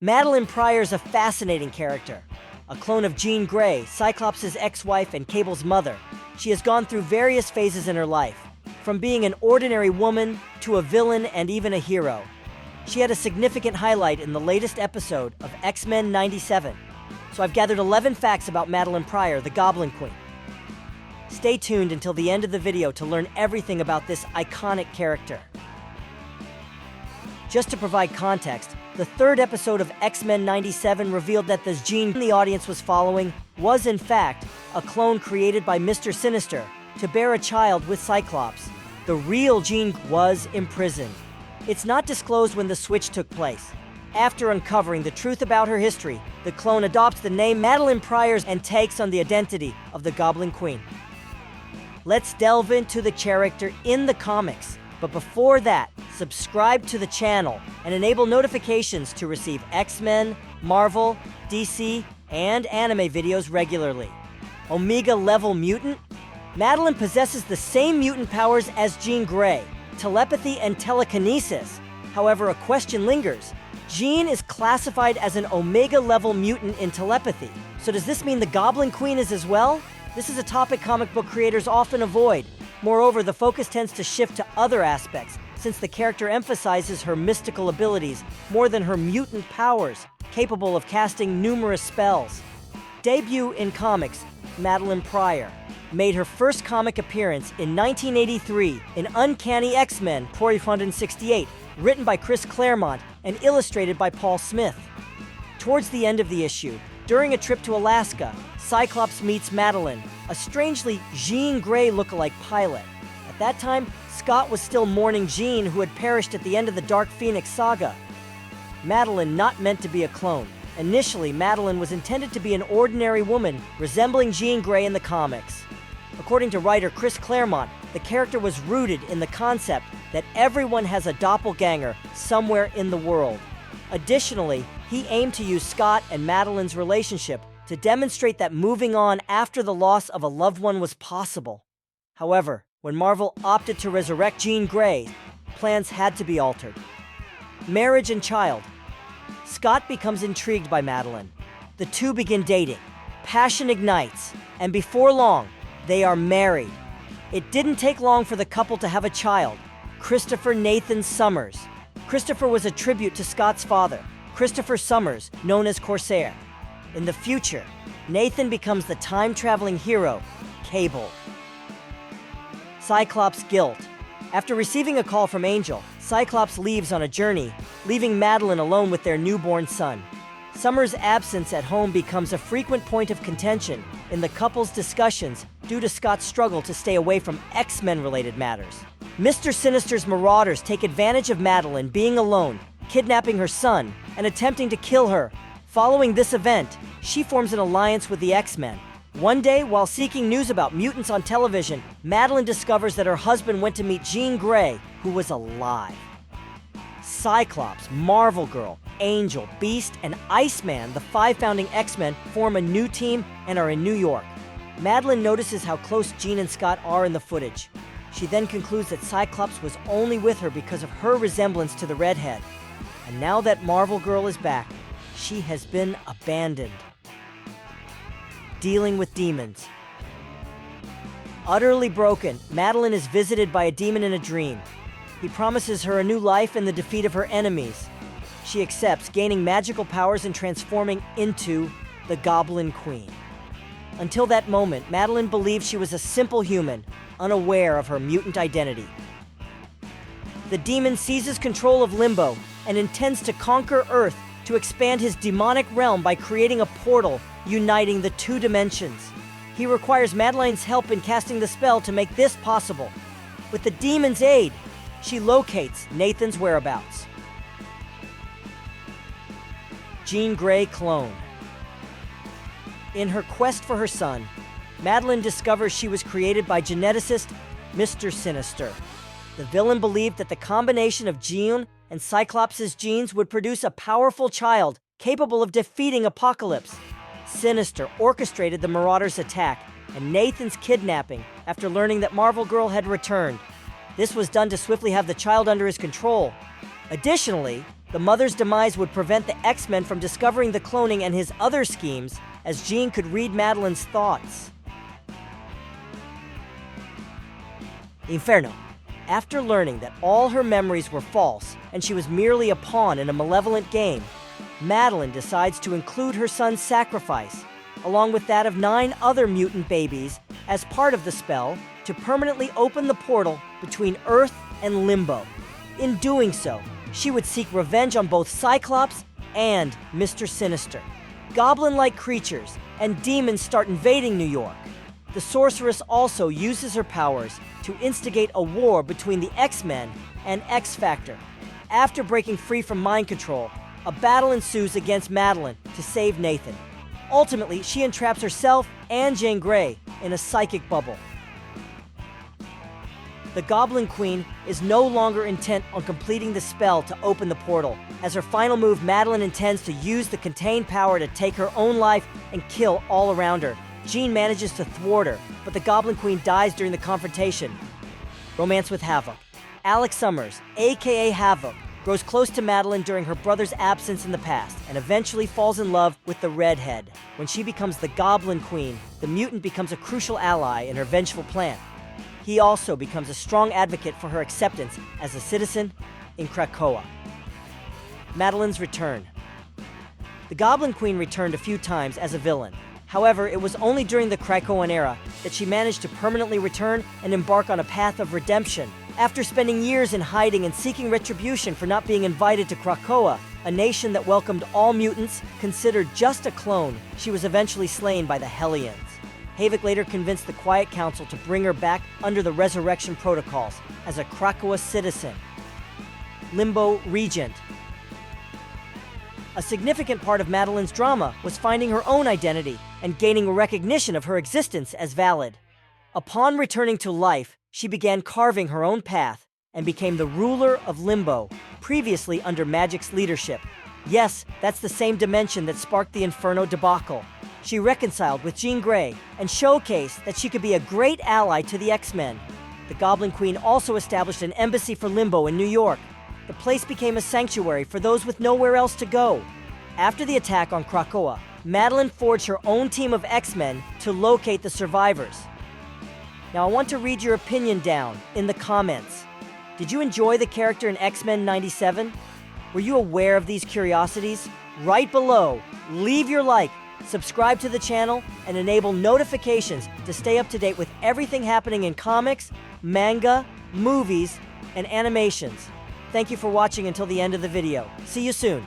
Madelyne Pryor is a fascinating character. A clone of Jean Grey, Cyclops' ex-wife and Cable's mother, she has gone through various phases in her life, from being an ordinary woman to a villain and even a hero. She had a significant highlight in the latest episode of X-Men '97, so I've gathered 11 facts about Madelyne Pryor, the Goblin Queen. Stay tuned until the end of the video to learn everything about this iconic character. Just to provide context, the third episode of X-Men '97 revealed that the Jean the audience was following was, in fact, a clone created by Mr. Sinister to bear a child with Cyclops. The real Jean was imprisoned. It's not disclosed when the switch took place. After uncovering the truth about her history, the clone adopts the name Madelyne Pryor and takes on the identity of the Goblin Queen. Let's delve into the character in the comics. But before that, subscribe to the channel and enable notifications to receive X-Men, Marvel, DC, and anime videos regularly. Omega-level mutant? Madelyne possesses the same mutant powers as Jean Grey, telepathy and telekinesis. However, a question lingers. Jean is classified as an Omega-level mutant in telepathy. So does this mean the Goblin Queen is as well? This is a topic comic book creators often avoid. Moreover, the focus tends to shift to other aspects, since the character emphasizes her mystical abilities more than her mutant powers, capable of casting numerous spells. Debut in comics, Madelyne Pryor made her first comic appearance in 1983 in Uncanny X-Men #468, 68, written by Chris Claremont and illustrated by Paul Smith. Towards the end of the issue, during a trip to Alaska, Cyclops meets Madelyne, a strangely Jean Grey lookalike pilot. At that time, Scott was still mourning Jean, who had perished at the end of the Dark Phoenix saga. Madelyne not meant to be a clone. Initially, Madelyne was intended to be an ordinary woman, resembling Jean Grey in the comics. According to writer Chris Claremont, the character was rooted in the concept that everyone has a doppelganger somewhere in the world. Additionally, he aimed to use Scott and Madelyne's relationship to demonstrate that moving on after the loss of a loved one was possible. However, when Marvel opted to resurrect Jean Grey, plans had to be altered. Marriage and child. Scott becomes intrigued by Madelyne. The two begin dating. Passion ignites, and before long, they are married. It didn't take long for the couple to have a child, Christopher Nathan Summers. Christopher was a tribute to Scott's father, Christopher Summers, known as Corsair. In the future, Nathan becomes the time-traveling hero, Cable. Cyclops' guilt. After receiving a call from Angel, Cyclops leaves on a journey, leaving Madelyne alone with their newborn son. Summer's absence at home becomes a frequent point of contention in the couple's discussions due to Scott's struggle to stay away from X-Men-related matters. Mr. Sinister's marauders take advantage of Madelyne being alone, kidnapping her son, and attempting to kill her. Following this event, she forms an alliance with the X-Men. One day, while seeking news about mutants on television, Madelyne discovers that her husband went to meet Jean Grey, who was alive. Cyclops, Marvel Girl, Angel, Beast, and Iceman, the 5 founding X-Men, form a new team and are in New York. Madelyne notices how close Jean and Scott are in the footage. She then concludes that Cyclops was only with her because of her resemblance to the redhead. And now that Marvel Girl is back, she has been abandoned. Dealing with demons. Utterly broken, Madelyne is visited by a demon in a dream. He promises her a new life and the defeat of her enemies. She accepts, gaining magical powers and transforming into the Goblin Queen. Until that moment, Madelyne believed she was a simple human, unaware of her mutant identity. The demon seizes control of Limbo and intends to conquer Earth to expand his demonic realm by creating a portal uniting the 2 dimensions. He requires Madelyne's help in casting the spell to make this possible. With the demon's aid, she locates Nathan's whereabouts. Jean Grey clone. In her quest for her son, Madelyne discovers she was created by geneticist Mr. Sinister. The villain believed that the combination of Jean and Cyclops' genes would produce a powerful child capable of defeating Apocalypse. Sinister orchestrated the Marauders' attack and Nathan's kidnapping after learning that Marvel Girl had returned. This was done to swiftly have the child under his control. Additionally, The mother's demise would prevent the X-Men from discovering the cloning and his other schemes, as Jean could read Madelyne's thoughts. Inferno. After learning that all her memories were false and she was merely a pawn in a malevolent game, Madelyne decides to include her son's sacrifice, along with that of 9 other mutant babies, as part of the spell to permanently open the portal between Earth and Limbo. In doing so, she would seek revenge on both Cyclops and Mr. Sinister. Goblin-like creatures and demons start invading New York. The sorceress also uses her powers to instigate a war between the X-Men and X-Factor. After breaking free from mind control, a battle ensues against Madelyne to save Nathan. Ultimately, she entraps herself and Jean Grey in a psychic bubble. The Goblin Queen is no longer intent on completing the spell to open the portal. As her final move, Madelyne intends to use the contained power to take her own life and kill all around her. Jean manages to thwart her, but the Goblin Queen dies during the confrontation. Romance with Havoc. Alex Summers, aka Havoc, grows close to Madelyne during her brother's absence in the past and eventually falls in love with the redhead. When she becomes the Goblin Queen, the mutant becomes a crucial ally in her vengeful plan. He also becomes a strong advocate for her acceptance as a citizen in Krakoa. Madelyne's return. The Goblin Queen returned a few times as a villain. However, it was only during the Krakoan era that she managed to permanently return and embark on a path of redemption. After spending years in hiding and seeking retribution for not being invited to Krakoa, a nation that welcomed all mutants, considered just a clone, she was eventually slain by the Hellions. Havoc later convinced the Quiet Council to bring her back under the resurrection protocols as a Krakoa citizen. Limbo Regent. A significant part of Madelyne's drama was finding her own identity and gaining recognition of her existence as valid. Upon returning to life, she began carving her own path and became the ruler of Limbo, previously under Magic's leadership. Yes, that's the same dimension that sparked the Inferno debacle. She reconciled with Jean Grey and showcased that she could be a great ally to the X-Men. The Goblin Queen also established an embassy for Limbo in New York. The place became a sanctuary for those with nowhere else to go. After the attack on Krakoa, Madelyne forged her own team of X-Men to locate the survivors. Now I want to read your opinion down in the comments. Did you enjoy the character in X-Men 97? Were you aware of these curiosities? Right below, leave your like, subscribe to the channel, and enable notifications to stay up to date with everything happening in comics, manga, movies, and animations. Thank you for watching until the end of the video. See you soon.